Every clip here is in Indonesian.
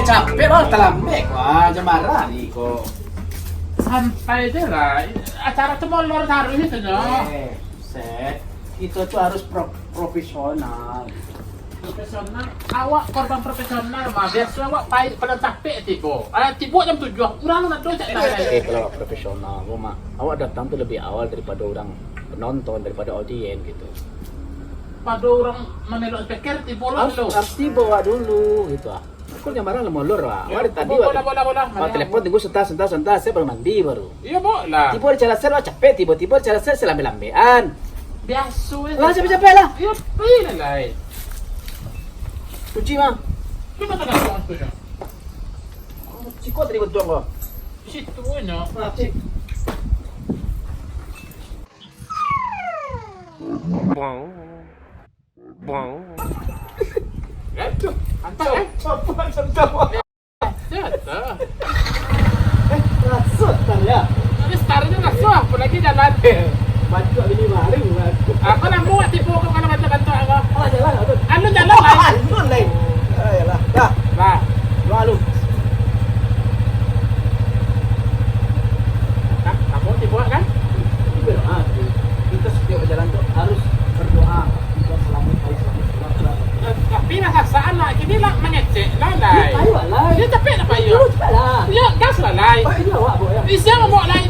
Capek loh, terlambat. Wah, jemara nih kok. Santai aja lah. Acara tuh mau lor taruh itu no. Set. Kita tuh harus profesional. Profesional. Awak korban profesional mah. Biasa awak pada capek tibo. Tibo jam 7. Kurang nak dosa tak. Kalau profesional, mah awak datang tuh lebih awal daripada orang penonton, daripada audiens gitu. Pada orang menelok speaker tibo lo. Harus dibawa dulu gitu ah. Kok nyamara molor lah. Ya, Tadi bola. telepon tunggu sebentar, saya baru mandi baru. Iya bola. Tiba di jalan saya capek, tiba-tiba di jalan saya selambe-lambean. Biasa ya. Lah capek lah. Iya, pilih lah. Cuci mah. Coba tak ada waktu ya. Ciko tadi betul kok. Situ nya. Cik. Bang. Aduh, antar Coba sentuh. Jatuh. Rasut kan ya. Ini startnya langsung apa lagi jalan. Baju ini baru. Aku nak buat tipu kau kalau bantu aku. Oh jalan atau? Anu jalan lah. Anu lain. Ayolah. Dah. Lah. Lalu. Nah, kamu tipu kan? Berdoa. Kita setiap berjalan tuh harus berdoa. Kita selamat. Tapi rasaan lah, ini lah mengecek lah lah. Ayo lah. Dia capek nak payah. Cepat lah. Ya, gas lah lah. Ini awak boleh. Bisa mau lah.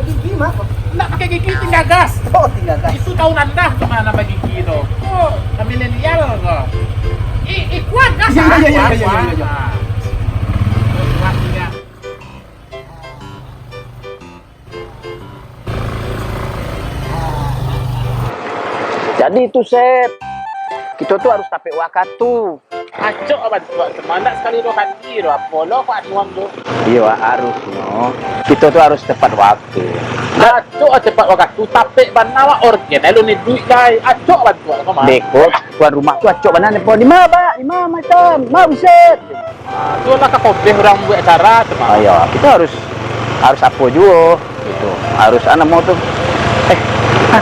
Gigi mah. Nak pakai gigi tinggal gas. Oh tinggal gas. Itu tahun anda kemana bagi gigi itu? Oh, milenial kok. Kuat gas. Iya. Kuat juga. Jadi itu Sep, kita tuh harus tapek waktu. Acok apa tuh? Semangat sekali doh kaki doh. Apolo kok anuang doh. Iya harus no. Kita tuh harus tepat waktu. Acok cepat waktu. Tapek banawa organ. Lalu ni duit lah. Acok apa tuh? Kau mah? Deko, tuan rumah tuh acok mana nih? 5 macam, 5 buset. Tu lah kakobeh orang buat acara. Ayo, kita harus apa juga. Gitu. Harus anak mau tuh.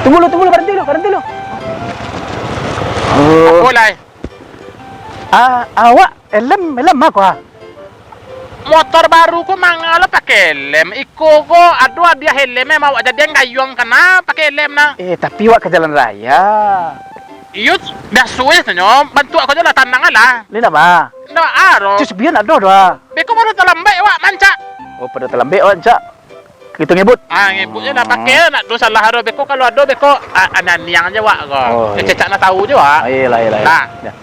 Tunggu lu, berhenti lu. Apa lah? Awak helm aku ah. Motor baru ko mangalo pakai helm. Iko ko aduh dia helmnya mau jadi ngayong kena pakai helm na. Tapi awak ke jalan raya. Iyo dah suwe senyo. Bantu aku jalan tanang lah. Lila ba? No aro. Terus biar ada doa. Beko baru terlambat wak manca. Oh pada terlambat awak cak. Kita ngebut. Ngebutnya nak pakai nak do salah ado beko kalau ado beko ananiang aja wak ko. Oh, iya. Cecak nak tahu je wak. Iyalah. Nah. Ya.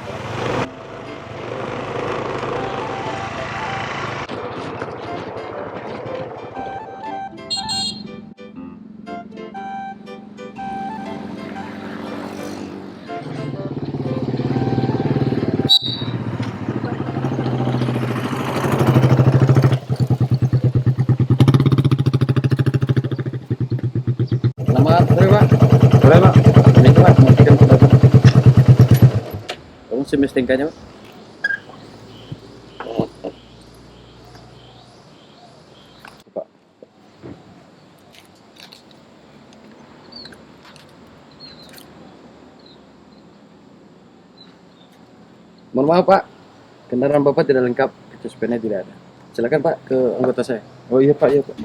Selamat sore Pak. Sore Pak. Ini Pak, memastikan kita Pak. Kamu semestinya Pak. Pak. Mohon maaf Pak, kendaraan Bapak tidak lengkap, kaca spionnya tidak ada. Silakan Pak ke anggota saya. Oh iya Pak, iya Pak.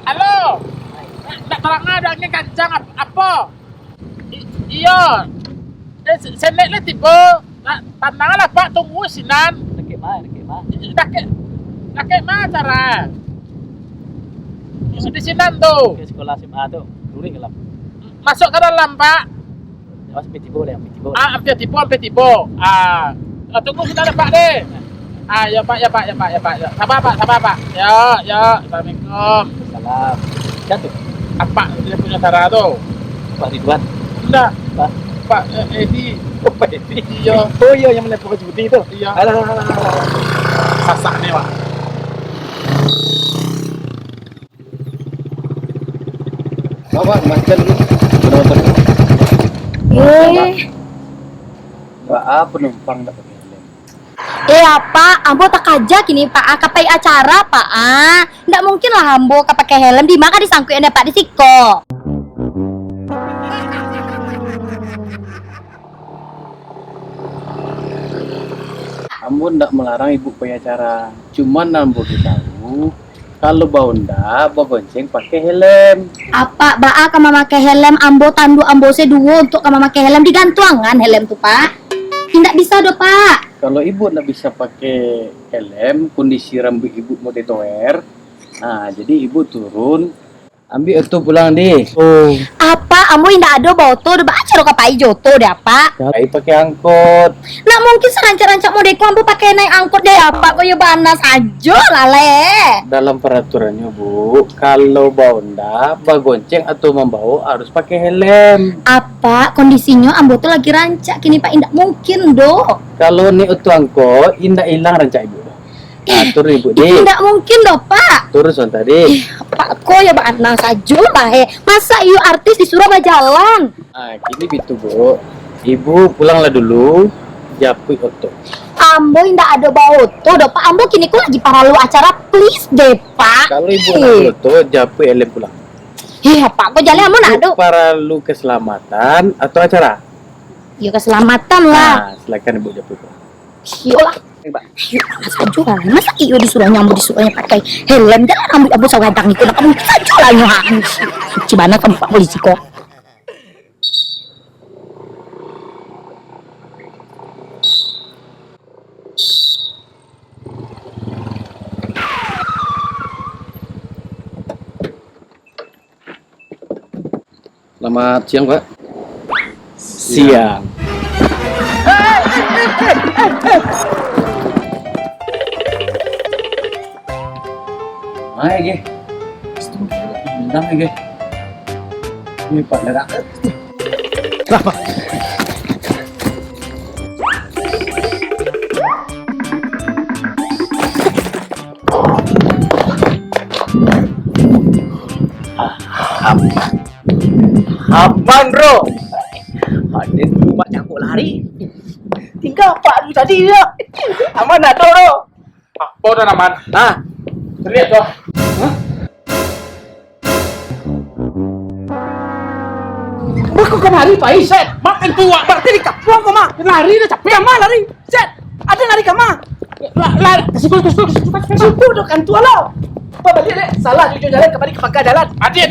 Halo. Tak terang ada ni kancang apa? Iya. Senek lah tiba. Tandangan lah Pak tunggu sinan. Dekat mah. Nakek mana cara? Di sinan tuh. Ke sekolah SMA tuh. Luring gelap. Masuk ke dalam Pak. Awas pitibo. Hampir tiba. Tunggu sinan Pak deh. Ya Pak. Sabar Pak. Ya. Assalamualaikum. Salam. Jatuh. Apa dia punya cara tuh? Pak Ridwan. Enggak. Pak. Pak Edi. Pak Edi. Iya. Oh iya yang menelpon putih itu. Iya. Alah. sasak nih, Pak. Pak, macam ni. Penonton. Pak, penumpang tak pakai helm. Apa? Ambo tak aja kini Pak, kapai acara Pak. Ndak mungkin lah ambo pakai helm di maka disangkuin Pak di siko. Ambo ndak melarang ibu pakai acara. Cuman ambo tahu kalau baunda bogonceng pakai helm. Apa baa kama make helm ambo tandu ambo seduo untuk kama make helm digantuangan helm tuh Pak. Tidak bisa do Pak. Kalau ibu ndak bisa pakai helm, kondisi rambut ibu mau ditower. Nah, jadi ibu turun, ambil itu pulang deh. Oh, Apa ambo indah ada boto do acara kapai joto deh Pak. kai pakai angkot. Nak mungkin serancak-rancak modeko ambo pakai naik angkot deh apa koyo bana saja lale. Dalam peraturannya bu, kalau baunda bagonceng atau membawa harus pakai helm. Apa kondisinya ambo tuh lagi rancak kini Pak indak mungkin do. Kalau ni itu angkot, indah hilang rancak ibu. Nah, turun ibu deh. Tidak mungkin do Pak. Turun sebentar deh. Pak kok ya bana saja lah masa iyo artis disuruh berjalan. Ah, gini gitu bu. Ibu pulanglah dulu, japui oto. Ambo indak ada bau tuh do Pak ambo kini ku lagi paralu acara please deh Pak. Kalau ibu nak oto, japui helm pulang. Pak kok jalan ambo nak do. Para lu keselamatan atau acara? Yo keselamatan lah. Nah, silakan ibu japui pulang. Yo lah. Saja lah masa iyo disuruhnya ambo disuruhnya pakai helm jangan rambut ambo sawadang itu nak kamu saja lah nyohan. Cibana kamu Pak polisi kok. Selamat siang, Pak. Siang. Hai, Ge. Bintang, Ge. Ini Pak Dara. Kenapa? Apaan bro? Ada rumah campur lari. Tinggal apa lu tadi ya? Aman atau bro? Apa udah aman? Ah, Lihat tuh. aku kemari Pak Iset. Makan tua. Berarti di kampung kok mah? Lari udah capek. Kama lari. Set. Ada lari kama. Lari. Kasih Subuh dok kan tua lo. Apa balik deh? Salah jujur jalan kembali ke pangkal jalan. Adi.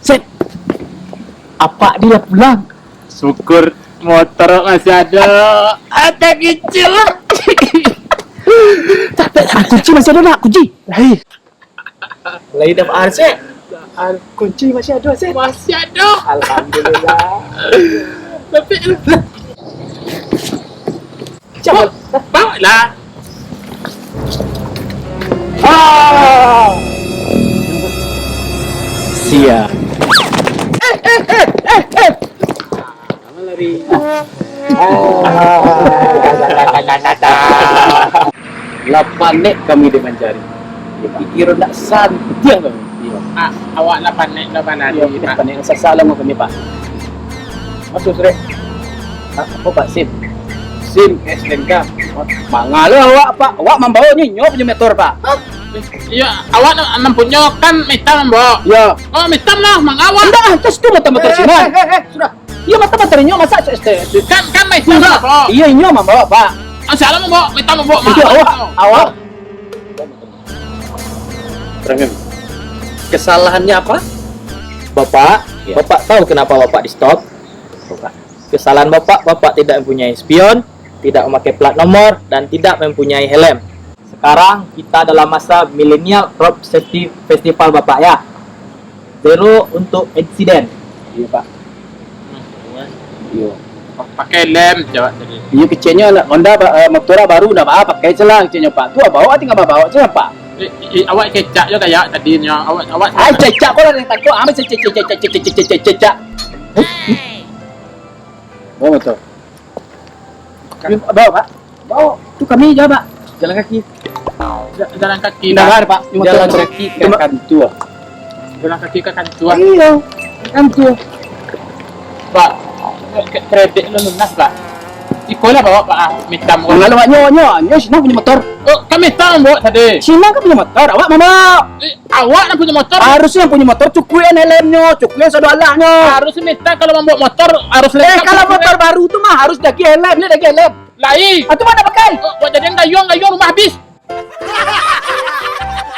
Set. Apa dia pulang? Syukur motor masih ada. Ada kecil. Capek. Kunci masih ada nak? Kunci. Lain. Lain apaan sih? Kunci masih ada Set. Masih ada. Alhamdulillah. Tapi Cepat. bawa lah. Ah. Siang. Lapan nek kami dimanjari. Ya pikir nak santiang kami. Iya. Awak lah panik lah mana Iya, kita panik sasalang kami Pak. Masuk sore. Apa Pak SIM? SIM SNK. Mangalo awak Pak. Awak membawa nyok punya motor Pak. Iya, awak nak punya kan mitam mbok. Ya. Oh, mitam lah, mang awak. Enggak, terus tu motor sini. Sudah. Iya motor nyok masa Kan mitam lah, mbok. Iya nyok membawa Pak. Salah mbok, mitam mbok. Itu awak. Terangin. Kesalahannya apa? Bapak, Ya. Bapak tahu kenapa Bapak di stop? Kesalahan Bapak tidak mempunyai spion, tidak memakai plat nomor, dan tidak mempunyai helm. Sekarang kita dalam masa Millennial Road Safety Festival Bapak ya. Zero untuk insiden. Iya Pak. Iya. Pakai lem jawab tadi. Iya kecilnya Honda motor baru dah Pak. Pakai celah kecilnya Pak. Tu bawa tinggal bawa celah Pak. Awak kecak je kayak tadi nya. Awak Ai cecak kau lah yang takut. Amat cecak. Bawa motor. Bawa Pak. Bawa. Tu kami je Pak. Jalan kaki. jalan kaki. Tidak ada Pak. Jalan kaki ke kantor. Jalan kaki ke kantor. Iya. Kantor. Pak, kredit lu lunas Pak. Ikolah bawa Pak mitam. Kalau Pak nyo sini punya motor. Oh, kan mitam mbok tadi. Sina kan punya motor. Awak mama. Awak nak punya motor. Harusnya yang punya motor cukuin helmnya, cukuin sodalanya. Harus minta kalau membawa motor harus lengkap. Kalau motor baru tuh mah harus daki helm, ni daki helm. lain. Atau mana pakai? Oh, buat jadian gayung rumah habis.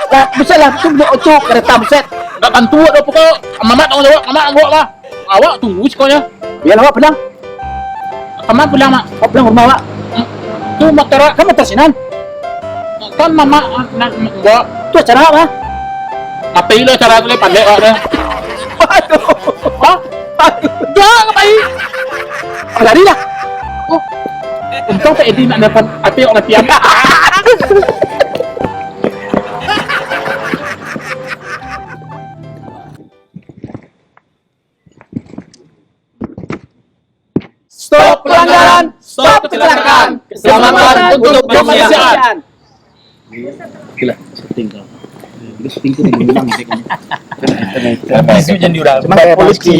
Lah, bisa lah tu cuk kereta buset. Enggak bantu dah pokok. Mamat tanggung jawab, mamat bawa lah. Awak tunggu sekolahnya. Biar awak pulang. Kamu pulang mak. Awak pulang rumah awak. Tu motor Kan motor sinan. kan mama nak bawa. Tu acara apa? Apa itu cara tu pandai awak dah. Aduh. Hah? Jangan ngapain? Lari lah. Oh. Untung tak edit nak dapat api orang tiap. Stop pelanggaran, stop kecelakaan. Keselamatan untuk kemanusiaan. Gila, syuting kau. Itu syuting tu di Minang ni kan. Isu jangan diurang. Polisi.